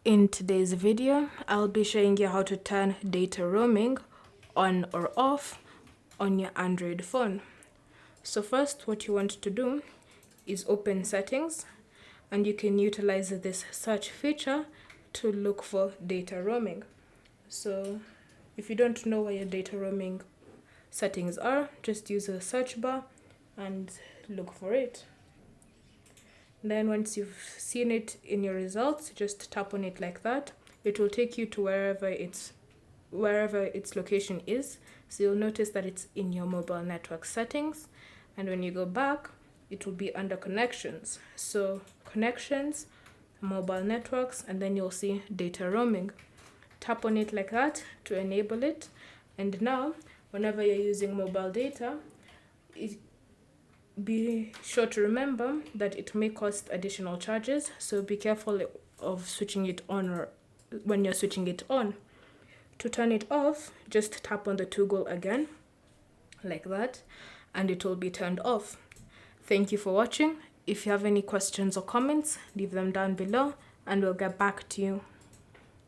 In today's video, I'll be showing you how to turn data roaming on or off on your Android phone. So first, what you want to do is open settings, and you can utilize this search feature to look for data roaming. So if you don't know where your data roaming settings are, just use the search bar and look for it. Then once you've seen it in your results, just tap on it like that. It will take you to wherever its location is. So you'll notice that it's in your mobile network settings, and when you go back, it will be under connections. So connections, mobile networks, and then you'll see data roaming. Tap on it like that to enable it, and now whenever you're using mobile data, be sure to remember that it may cost additional charges, so be careful of switching it on or when you're switching it on. To turn it off, just tap on the toggle again like that, and it will be turned off. Thank you for watching. If you have any questions or comments, leave them down below and we'll get back to you.